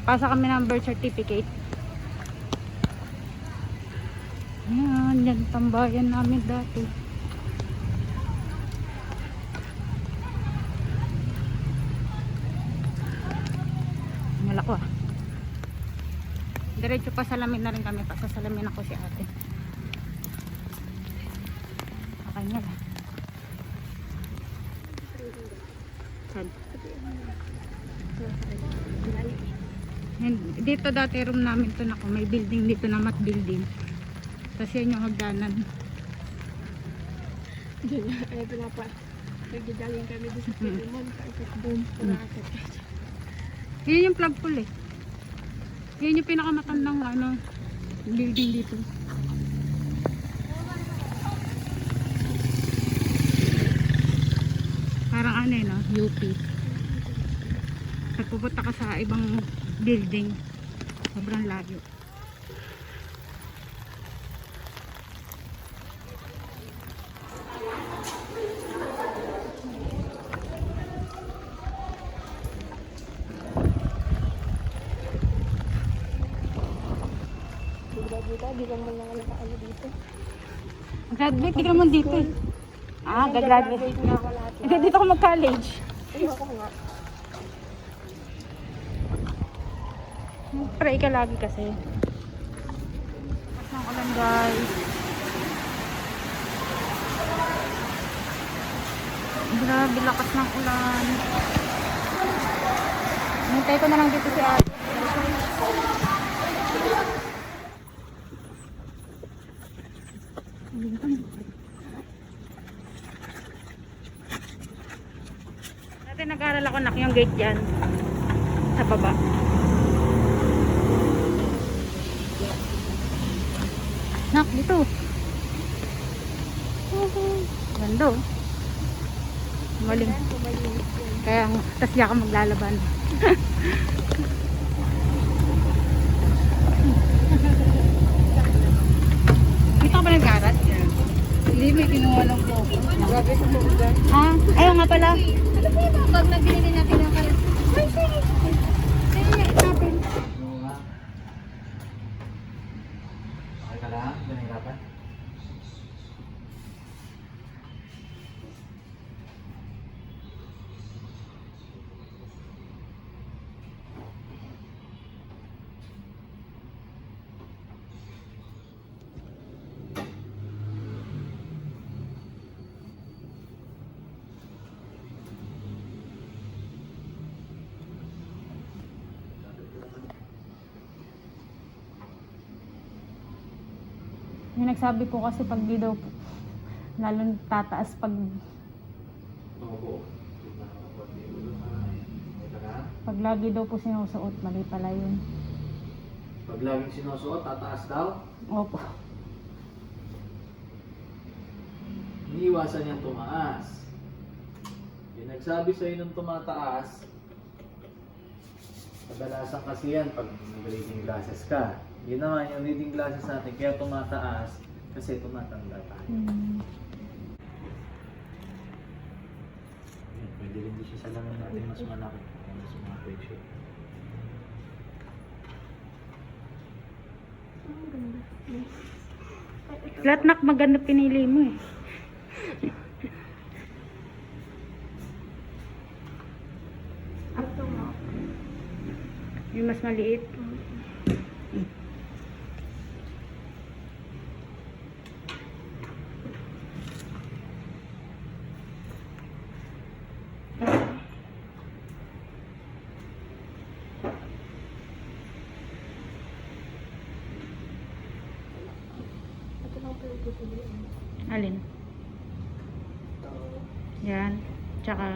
Nagpasa kami ng birth certificate. Yan, yan tambayan namin dati. Malako ah. Diretso pa salamin na rin kami. Pasasalamin ako si ate. Okay nga lang. Dito dati room namin to nako. May building dito na mat building. Tapos yan yung hagdanan. Ay, pinapa. Nagdidaling kami doon sa Pilimon. Kaikot doon. Yan yung plug pool eh. Yan yung pinakamatandang ano, building dito. Parang ano eh, no? UP. Pag pupunta ka sa ibang building, sobrang layo. Di lang mo lang nakaano dito. Graduate, di ka naman dito eh. Ah, gagraduate. Na ako lahat. Hindi, dito ako mag-college. Ayoko nga. Pray ka lagi kasi. Lakas ng ulan guys. Grabe, lakas ng ulan. Hintay ko na lang dito si ate. Dati nag-aaral ako nak yung gate dyan sa baba. Nak, dito. Ganda oh. Maling. Kaya tas di ako maglalaban. Dito ka ba nag-aaral? Hindi, may kinuha lang po. Grabe sa mga. Ah, ayaw nga pala. Ano po yung bag na binili natin ng karat? Ay, sige. Sige, natin. Okay ka lang? Nahihirapan? Yung nagsabi po kasi pag di daw lalo tataas pag Opo. pag lagi daw po sinusuot, mali pala yun. Pag laging sinusuot, tataas daw. Opo. Iniiwasan niyang tumaas. Yung nagsabi sa'yo nung tumataas, kadalasan kasi yan pag nag-reading glasses ka. Yun naman, yung reading glasses natin, kaya tumataas kasi tumatanda tayo. Pwede rin din siya sa laman natin mas malaki. Mas mga pwede. Lahat nak maganda pinili mo eh. Ito nga. Yung mas maliit. Ito lang po yung pipiliin. Alin? Ito. Yan. Tsaka,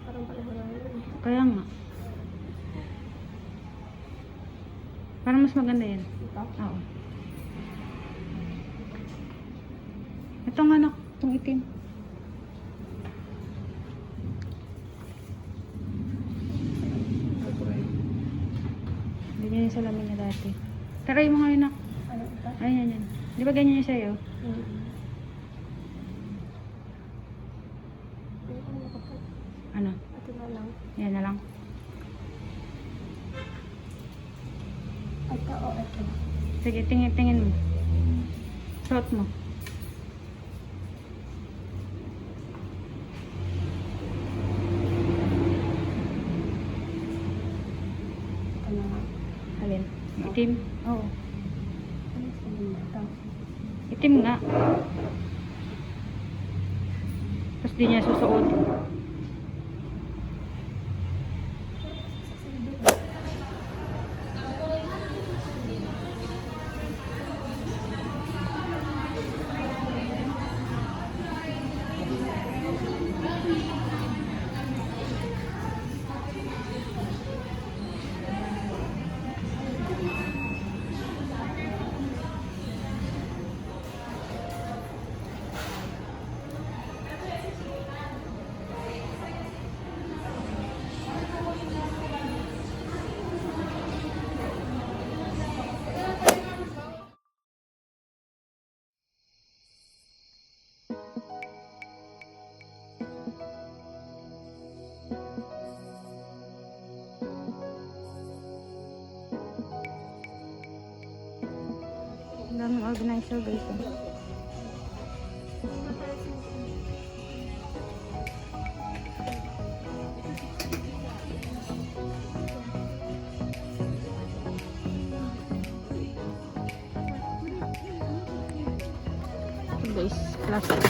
Parang pareho lang yun. kaya nga. Parang mas maganda yan. Ito? Oo. Ito nga nak, itong itim. Ganyan yung salamin niya dati. Taray mo ngayon nak. Ano ito? Ayan yan. Di ba ganyan yung sa'yo? Ito Ano? na lang. Yan na lang. Sige, tingin mo. Suot mo. Ano? Alin? Itim. Oo. Itim nga. Tapos di niya susuot. Ang daming organizer guys. Ito guys, plastic.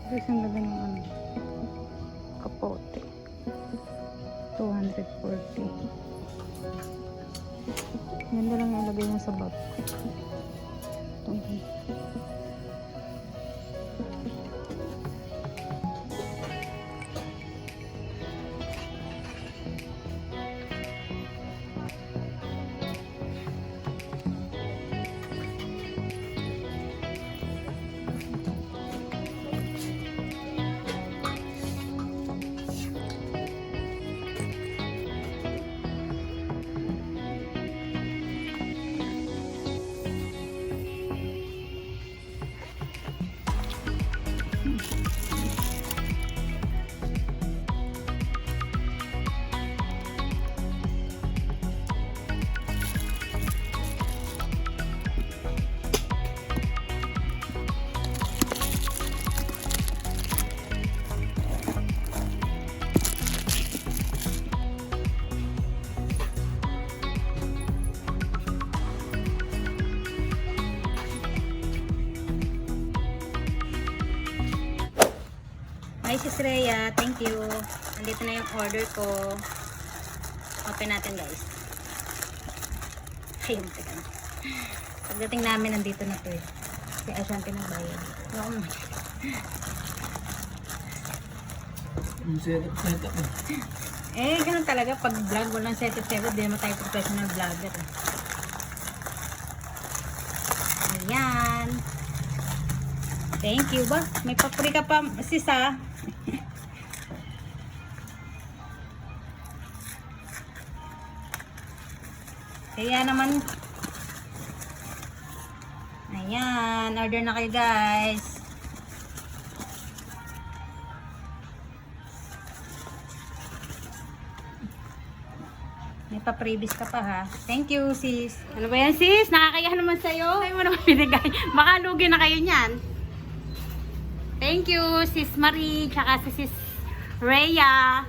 Guys, ang ganda ng ano, kapote. 240. Ganda lang yung lagay niya sa bag. Hi, Sis Rhea. Thank you. Nandito na yung order ko. Open natin, guys. Ayun, teka na. Pagdating namin, nandito na to eh. Si Ashanti nagbayad. Oo naman. Eh, ganun talaga. Pag vlog, walang setup, di naman tayo professional vlogger. Ayan. Thank you ba? May paprika pa, sis ah. Kaya naman. Ayan. Order na kayo guys. May pa-previous ka pa ha. Thank you, sis. Ano ba yan, sis? Nakakaya naman sa'yo. Ay mo naman binigay. Baka lugi na kayo niyan. Thank you, sis Marie. Tsaka si sis Rhea.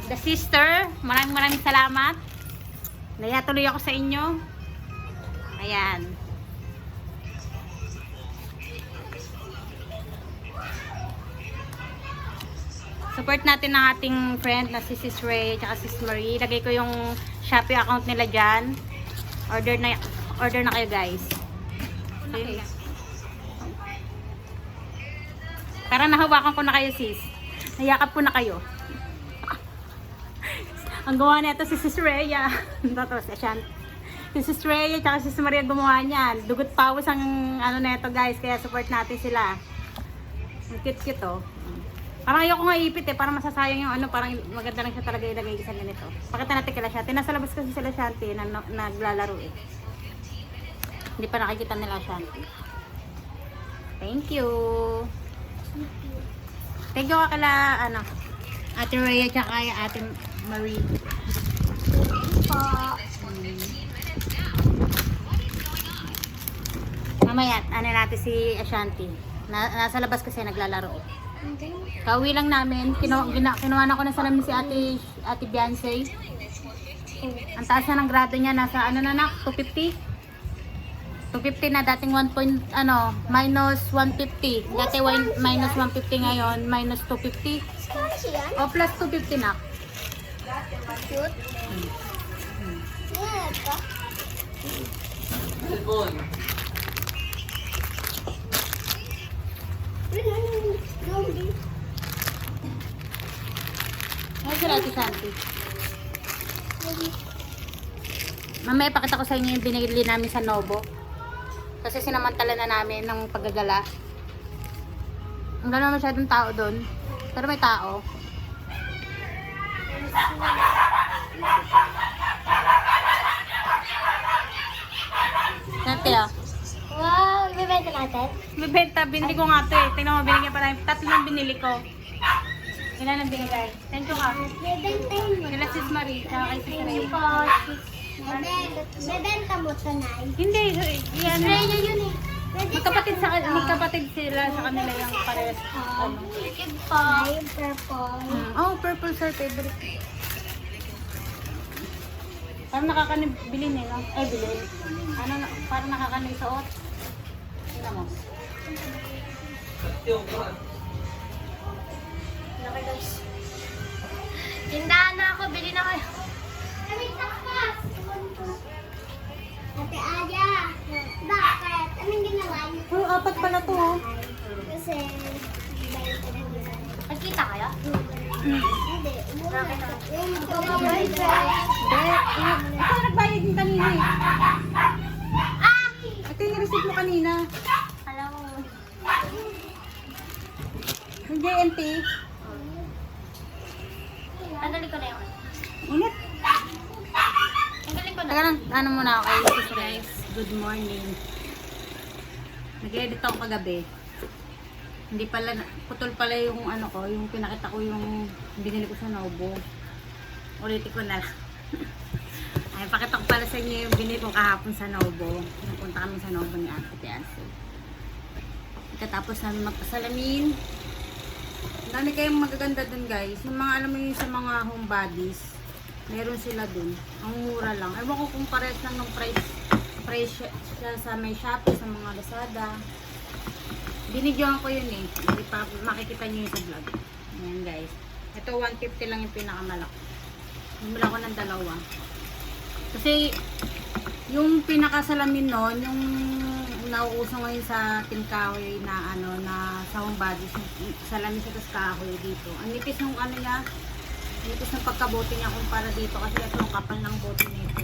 The sister. Maraming salamat. Naya tuloy ako sa inyo. Ayan. Support natin ang ating friend na si Sis Ray at si Sis Marie. Lagay ko yung Shopee account nila dyan. Order na kayo guys. Okay. Tara, nahawakan ko na kayo sis. Nayakap ko na kayo. Ang gawa nito si Sis Rhea. Si Sis Rhea at si Sis Maria gumawa niyan. Dugot pawis ang ano nito guys. Kaya support natin sila. Ang cute oh. Parang ayoko nga ipit para masasayang yung ano, parang maganda lang siya talaga ilagay sa ganito. Pakita natin kila Shanti. Nasa labas kasi sila Shanti na naglalaro eh. Hindi pa nakikita nila Shanti. Thank you. Thank you kala ano, Ate Rhea at Ate Marie. Mamaya, ano natin si Ashanti. Nasa labas kasi naglalaro. Kauwi lang namin. Kinuha na ko na salamin si Ate Beyonce. Ang taas na ng grado niya. Nasa ano na nak? 250? 250 na. Dating minus 150. Dati minus 150 ngayon. Minus 250. O plus 250 na. Ay, sila Ate Santi. Mamaya pakita ko sa inyo yung binili namin sa Novo. Kasi sinamantala na namin ng paggagala. Ang gano'n masyadong tao doon. Pero may tao. Santi ah. Wow, bibenta natin? Bibenta, binili ko nga ito eh. Tingnan mo, binigyan pa tayo. 3 ang binili ko. Ilan ang binigay? Thank you ka. Bibenta mo. Kila Sis Marie, tsaka kay Sis Thank Ray. you po. Bibenta mo ito, Nay. Hindi, yan. Raya yun eh. Magkapatid sila sa kanila yung pares. Ano? Nay, purple. Oh, purple sir, favorite. Parang nakakanibilin eh, no? Eh, bilhin. Ano, parang nakakanisuot. Tingnan mo. Okay guys. Tindahan na ako, bili na kayo. Ate Aja, bakit? Anong ginawa niyo? Oh, 4 pala to, oh. Kasi, nagkita kayo? Hindi. Yung magbabayad. Ito, nagbayad din kanina eh. Ah! Ito yung receipt mo kanina. Alam mo. Yung JNT. Tanggalin ko na yun. Ulit. Tanggalin ko na. Teka lang, ano muna ako kay Sis Rice. Good morning. Nag-edit ako kagabi. Hindi pala, putol pala yung ano ko, yung pinakita ko yung binili ko sa Novo. Ulitin ko na lang. Ay, pakita ko pala sa inyo yung binili ko kahapon sa Novo. Napunta kami sa Novo ni Ate Beyonce. Tapos namin magpasalamin. Ang dami kayong magaganda dun guys. Yung mga alam mo yung sa mga home bodies, meron sila dun. Ang mura lang. Ewan ko kung parehas lang ng price sa may Shopee, sa mga Lazada. Binidyoan ko yun eh. Hindi pa makikita nyo yung sa vlog. Ayan guys. Ito 150 lang yung pinakamalaki. Bumila ko ng 2. Kasi yung pinakasalamin nun, yung nauuso ngayon sa tinkahoy na ano, na sa home bodies, salamin sa tas kahoy dito. Ang nipis ng ano niya, ang nipis ng pagkabote niya kumpara dito kasi ito ang kapal ng bote nito.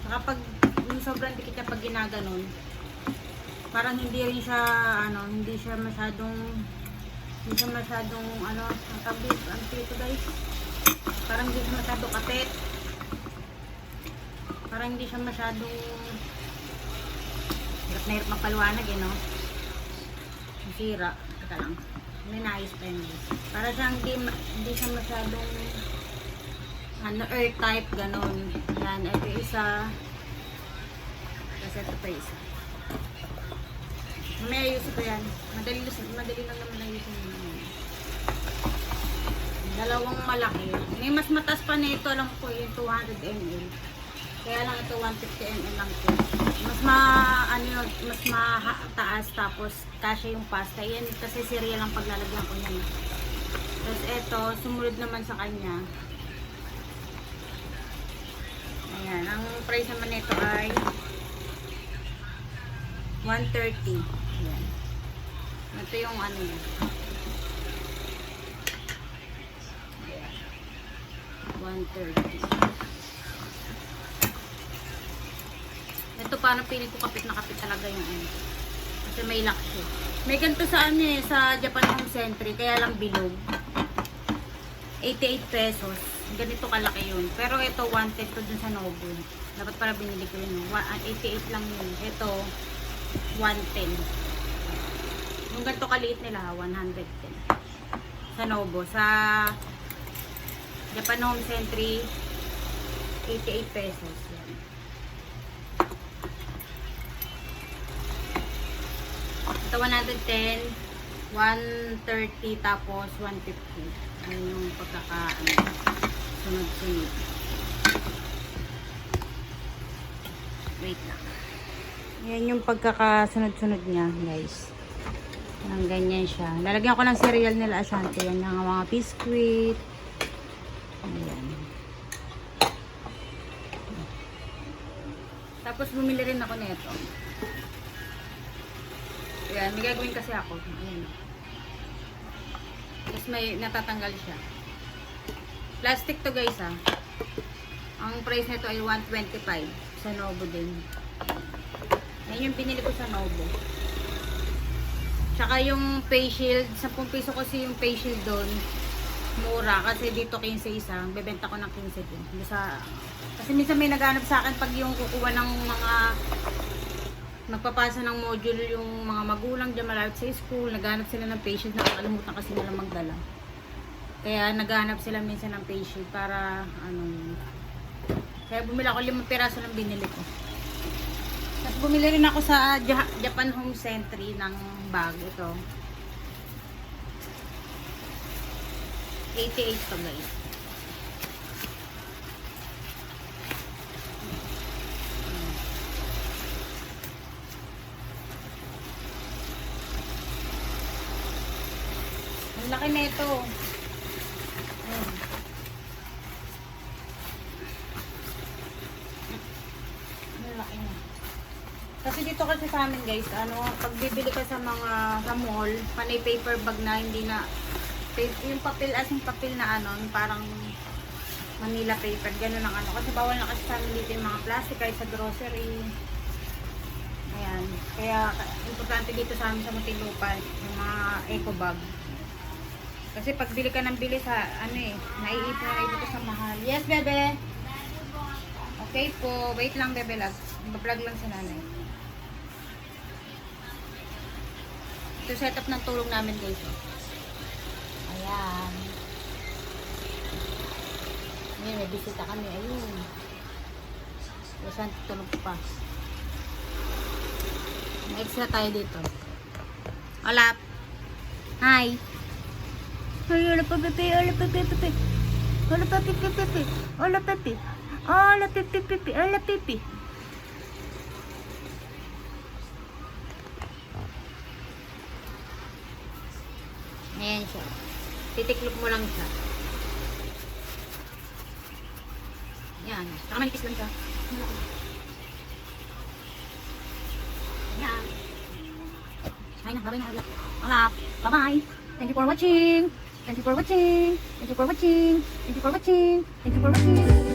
Saka pag yung sobrang dikit niya pag ginaganon, parang hindi rin siya ano, hindi siya masyadong ano, ang tabit, ang dito guys. Parang hindi siya masyadong kapit. Parang hindi siya masyadong hirap na hirap magpaliwanag eh, no? Masira. Teka lang. May naayos pa yun guys. Para siyang hindi siya masyadong ano, earth type, ganon. Yan, ito isa. Tapos ito pa isa. May ayusin ko yan. Madali lang naman ayusin yun. Dalawang malaki. May mas mataas pa nito, alam ko yung 200 ml. Kaya lang ito 150 ml lang po. Mas mataas, tapos kasya yung pasta. Yan kasi cereal ang paglalagyan ko yan. Tapos ito, sumunod naman sa kanya. Ayan, ang price naman nito ay 130. Ayan. Ito yung ano niya. Ayan. 130. Ito parang piling ko kapit na kapit talaga yung ano. Kasi may lock siya. May ganito sa ano eh, sa Japan Home Century, kaya lang bilog. 88 pesos. Ganito kalaki yun. Pero ito, 110 to dun sa Nobu. Dapat para binili ko yun. 88 lang yun. Ito, 110. Yung ganito kaliit nila, 110. Sa Nobu. Sa Japan Home Century, 88 pesos. Yan. Ito, 110, 130, tapos 150. Ayan yung sunod-sunod. Wait lang. Yan yung pagkakasunod-sunod niya, guys. Ang ganyan siya. Lalagyan ko ng cereal nila Ashanti. Yan yung mga biscuit. Ayan. Tapos bumili rin ako nito. Ayan, may gagawin kasi ako. Ayan. Tapos may natatanggal siya. Plastic to guys ha. Ang price nito ay 125 sa Nobu din. Yan yung binili ko sa Nobu. Tsaka yung face shield, 10 piso kasi yung face shield doon. Mura kasi dito 15 isa. Bebenta ko ng 15 din. Kasi minsan may naghanap sa akin pag yung kukuha ng mga magpapasa ng module yung mga magulang dyan malapit sa school, naghanap sila ng face shield, nakakalimutan kasi nila magdala. Kaya naghanap sila minsan ng face shield para kaya bumili ako 5 piraso ng binili ko. Tapos bumili rin ako sa Japan Home Century ng bag ito. 88 to guys. Ang laki na ito. Ayan. Ang laki na. Kasi dito kasi sa amin guys, pag bibili ka sa mall, panay paper bag na hindi na yung papel, asing papel na parang Manila paper, ganun ang kasi bawal na kasi sa amin dito yung mga plastic kahit sa grocery. Ayan. Kaya importante dito sa amin sa Muntinlupa yung mga eco bag. Kasi pag bili ka ng bili sa naiipon na ito sa mahal. Yes, bebe. Okay po. Wait lang, bebe. Mag-vlog lang si nanay. Ito setup ng tulong namin guys. Ayan. Ayan, may bisita kami. Ayun. Saan tulong pa. May extra tayo dito. Hola. Hi. Hola Pepe, hola Pepe. Hola Pepe. Hola Pepe. Hola Pepe. Hola Pepe. Ayan siya. Titiklop mo lang siya. Ayan. Saka manipis lang siya. Ayan. Ay na, babay na. Hola. Bye-bye. Thank you for watching. Thank you for watching. Thank you for watching. Thank you for watching. Thank you for watching.